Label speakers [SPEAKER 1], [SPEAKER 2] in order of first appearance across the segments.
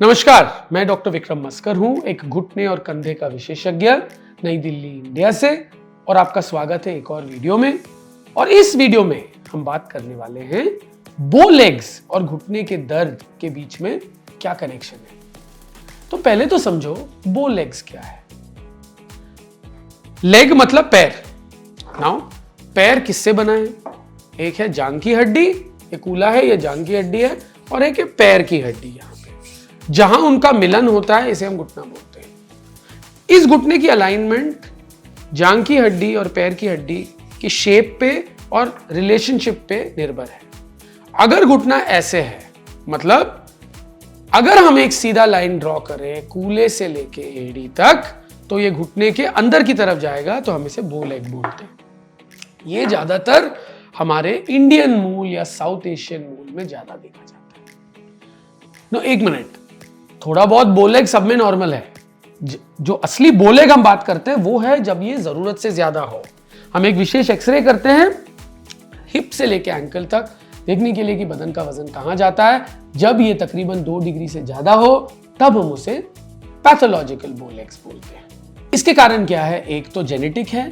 [SPEAKER 1] नमस्कार, मैं डॉक्टर विक्रम मस्कर हूं, एक घुटने और कंधे का विशेषज्ञ नई दिल्ली इंडिया से। और आपका स्वागत है एक और वीडियो में। और इस वीडियो में हम बात करने वाले हैं बो लेग्स और घुटने के दर्द के बीच में क्या कनेक्शन है। तो पहले तो समझो बो लेग्स क्या है। लेग मतलब पैर। नाउ पैर किससे बना है? एक है जांग की हड्डी, एक कूला है, ये जांग की हड्डी है, और एक है पैर की हड्डी। यहां पे जहां उनका मिलन होता है इसे हम घुटना बोलते हैं। इस घुटने की अलाइनमेंट जांग की हड्डी और पैर की हड्डी की शेप पे और रिलेशनशिप पे निर्भर है। अगर घुटना ऐसे है, मतलब अगर हम एक सीधा लाइन ड्रॉ करें कूले से लेके एड़ी तक, तो ये घुटने के अंदर की तरफ जाएगा, तो हम इसे बो लेग बोलते हैं। ये ज्यादातर हमारे इंडियन मूल या साउथ एशियन मूल में ज्यादा देखा जाता है। एक मिनट, थोड़ा बहुत बो लेग सब में नॉर्मल है। जो असली बो लेग हम बात करते हैं वो है जब ये जरूरत से ज्यादा हो। हम एक विशेष एक्सरे करते हैं हिप से लेके एंकल तक, देखने के लिए कि बदन का वजन कहां जाता है। जब ये तकरीबन 2 डिग्री से ज्यादा हो तब हम उसे पैथोलॉजिकल बो लेग्स बोलते हैं। इसके कारण क्या है? एक तो जेनेटिक है,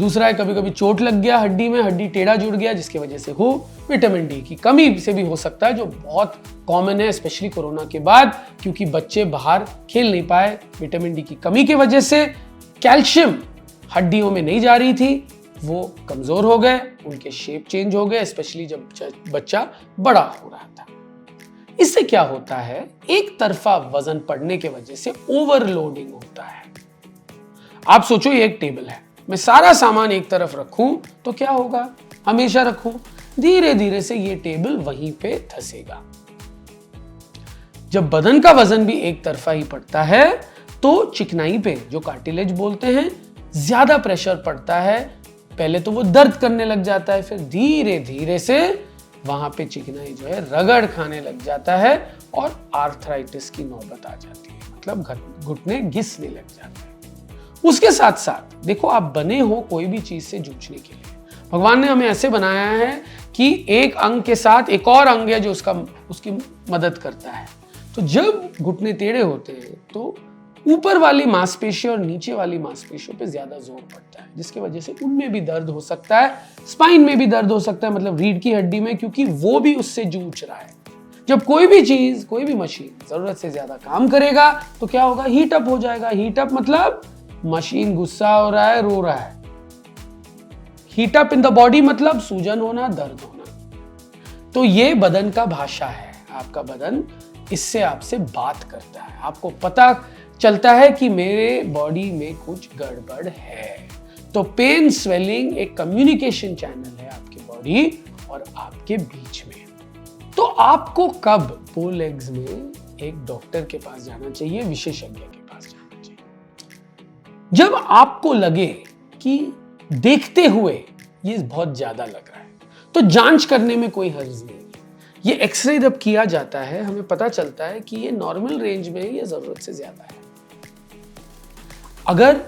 [SPEAKER 1] दूसरा है कभी कभी चोट लग गया हड्डी में, हड्डी टेढ़ा जुड़ गया जिसकी वजह से हो। विटामिन डी की कमी से भी हो सकता है, जो बहुत कॉमन है स्पेशली कोरोना के बाद, क्योंकि बच्चे बाहर खेल नहीं पाए विटामिन डी की कमी की वजह से। कैल्शियम हड्डियों में नहीं जा रही थी, वो कमजोर हो गए, उनके शेप चेंज हो गए, स्पेशली जब बच्चा बड़ा हो रहा था। इससे क्या होता है? एक तरफा वजन पड़ने की वजह से ओवरलोडिंग होता है। आप सोचो ये एक टेबल है, मैं सारा सामान एक तरफ रखूं तो क्या होगा? हमेशा रखूं, धीरे धीरे से ये टेबल वहीं पे धंसेगा। जब बदन का वजन भी एक तरफा ही पड़ता है तो चिकनाई पे, जो कार्टिलेज बोलते हैं, ज्यादा प्रेशर पड़ता है। पहले तो वो दर्द करने लग जाता है, फिर धीरे धीरे से वहां पे चिकनाई जो है रगड़ खाने लग जाता है और आर्थराइटिस की नौबत आ जाती है, मतलब घुटने घिसने लग जाते हैं। उसके साथ साथ देखो, आप बने हो कोई भी चीज से जूझने के लिए। भगवान ने हमें ऐसे बनाया है कि एक अंग के साथ एक और अंग है जो उसकी मदद करता है। तो जब घुटने टेढ़े होते हैं तो ऊपर वाली मांसपेशी और नीचे वाली मांसपेशियों पे ज्यादा जोर पड़ता है, जिसकी वजह से उनमें भी दर्द हो सकता है, स्पाइन में भी दर्द हो सकता है, मतलब रीढ़ की हड्डी में, क्योंकि वो भी उससे जूझ रहा है। जब कोई भी चीज, कोई भी मशीन जरूरत से ज्यादा काम करेगा तो क्या होगा? हीट अप हो जाएगा। हीट अप मतलब मशीन गुस्सा हो रहा है, रो रहा है। Heat up in the body मतलब सूजन होना, दर्द होना। तो ये बदन का भाषा है। आपका बदन इससे आपसे बात करता है, आपको पता चलता है कि मेरे बॉडी में कुछ गड़बड़ है। तो पेन स्वेलिंग एक कम्युनिकेशन चैनल है आपकी बॉडी और आपके बीच में। तो आपको कब बो लेग्स में एक डॉक्टर के पास जाना चाहिए, विशेषज्ञ के पास जाना चाहिए? जब आपको लगे कि देखते हुए ये बहुत ज्यादा लग रहा है, तो जांच करने में कोई हर्ज नहीं। ये एक्सरे जब किया जाता है हमें पता चलता है कि ये नॉर्मल रेंज में है, ये जरूरत से ज्यादा है। अगर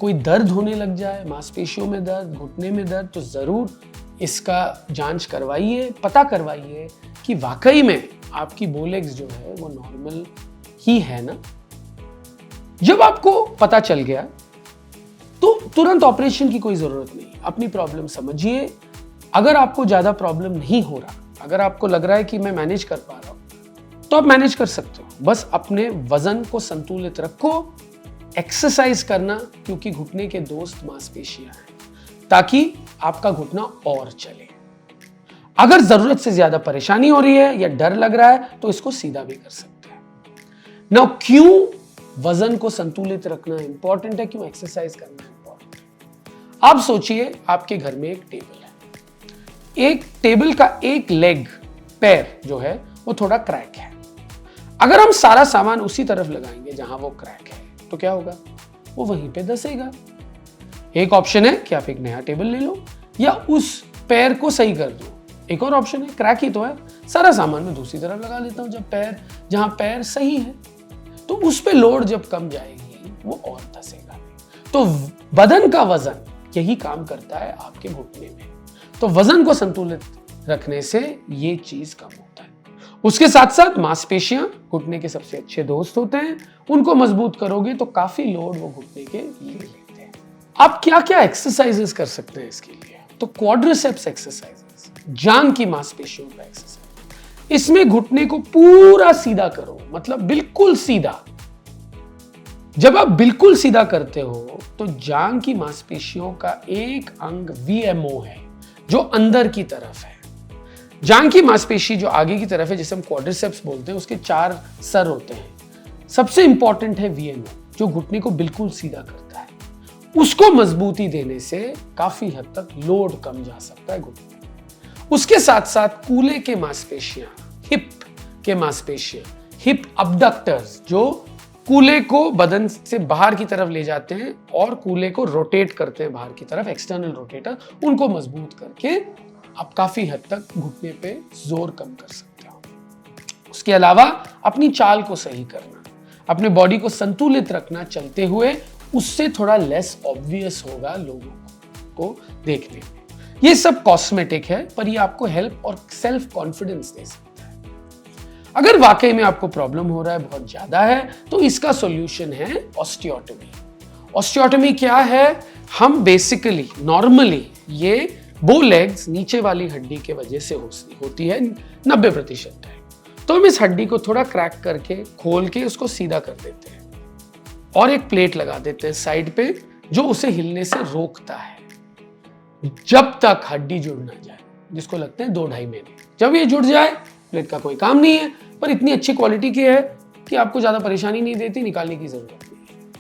[SPEAKER 1] कोई दर्द होने लग जाए, मांसपेशियों में दर्द, घुटने में दर्द, तो जरूर इसका जांच करवाइए, पता करवाइए कि वाकई में आपकी बो लेग्स जो है वो नॉर्मल ही है ना। जब आपको पता चल गया तो तुरंत ऑपरेशन की कोई जरूरत नहीं। अपनी प्रॉब्लम समझिए। अगर आपको ज्यादा प्रॉब्लम नहीं हो रहा, अगर आपको लग रहा है कि मैं मैनेज कर पा रहा हूं, तो आप मैनेज कर सकते हो। बस अपने वजन को संतुलित रखो, एक्सरसाइज करना, क्योंकि घुटने के दोस्त मांसपेशियां हैं, ताकि आपका घुटना और चले। अगर जरूरत से ज्यादा परेशानी हो रही है या डर लग रहा है तो इसको सीधा भी कर सकते हैं। नाउ क्यों वजन को संतुलित रखना इंपॉर्टेंट है, क्यों एक्सरसाइज करना इंपॉर्टेंट है? आप सोचिए आपके घर में एक टेबल है, एक टेबल का एक लेग, पैर जो है वो थोड़ा क्रैक है। अगर हम सारा सामान उसी तरफ लगाएंगे जहां वो क्रैक है, तो क्या होगा? वो वहीं पे धंसेगा। एक ऑप्शन है कि आप एक नया टेबल ले लो या उस पैर को सही कर दो। एक और ऑप्शन है, क्रैक ही तो है, सारा सामान मैं दूसरी तरफ लगा लेता हूं जहां पैर सही है, तो उस पे लोड जब कम जाएगी वो और धंसेगा। तो बदन का वजन यही काम करता है आपके घुटने में। तो वजन को संतुलित रखने से ये चीज कम होता है। उसके साथ साथ मांसपेशियां घुटने के सबसे अच्छे दोस्त होते हैं, उनको मजबूत करोगे तो काफी लोड वो घुटने के ले लेते हैं। आप क्या क्या एक्सरसाइजेस कर सकते हैं इसके लिए? तो क्वाड्रिसेप्स एक्सरसाइजेस, जांग की मांसपेशियों का एक्सरसाइज। इसमें घुटने को पूरा सीधा करो, मतलब बिल्कुल सीधा। जब आप बिल्कुल सीधा करते हो तो जांग की मांसपेशियों का एक अंग VMO है जो अंदर की तरफ है। जांग की मांसपेशी जो आगे की तरफ है, जिसे हम क्वाड्रिसेप्स बोलते हैं, उसके 4 सर होते हैं। सबसे इंपॉर्टेंट है VMO जो घुटने को बिल्कुल सीधा करता है। उसको मजबूती देने से काफी हद तक लोड कम जा सकता है घुटने। उसके साथ साथ कूल्हे के मांसपेशियां, हिप के मांसपेशियां, हिप अबडक्टर्स जो कूल्हे को बदन से बाहर की तरफ ले जाते हैं और कूल्हे को रोटेट करते हैं बाहर की तरफ, एक्सटर्नल रोटेटर, उनको मजबूत करके आप काफी हद तक घुटने पे जोर कम कर सकते हो। उसके अलावा अपनी चाल को सही करना, अपने बॉडी को संतुलित रखना चलते हुए, उससे थोड़ा लेस ऑब्वियस होगा लोगों को देखने में। ये सब कॉस्मेटिक है, पर ये आपको हेल्प और सेल्फ कॉन्फिडेंस दे सकता है। अगर वाकई में आपको प्रॉब्लम हो रहा है, बहुत ज्यादा है, तो इसका सॉल्यूशन है ऑस्टियोटमी। ऑस्टियोटमी क्या है? हम बेसिकली नॉर्मली ये बो लेग्स नीचे वाली हड्डी के वजह से होती है 90% टाइम। तो हम इस हड्डी को थोड़ा क्रैक करके, खोल के उसको सीधा कर देते हैं और एक प्लेट लगा देते हैं साइड पे, जो उसे हिलने से रोकता है जब तक हड्डी जुड़ ना जाए, जिसको लगते हैं 2-2.5 महीने। जब ये जुड़ जाए, प्लेट का कोई काम नहीं है, पर इतनी अच्छी क्वालिटी की है कि आपको ज्यादा परेशानी नहीं देती, निकालने की जरूरत नहीं है।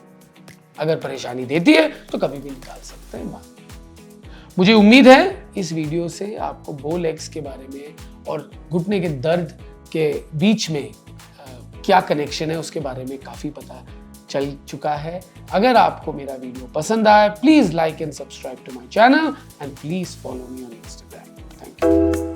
[SPEAKER 1] अगर परेशानी देती है तो कभी भी निकाल सकते हैं बात। मुझे उम्मीद है इस वीडियो से आपको बो लेग्स के बारे में और घुटने के दर्द के बीच में क्या कनेक्शन है उसके बारे में काफी पता चल चुका है। अगर आपको मेरा वीडियो पसंद आया, please like and subscribe to my channel and please follow me on Instagram. Thank you.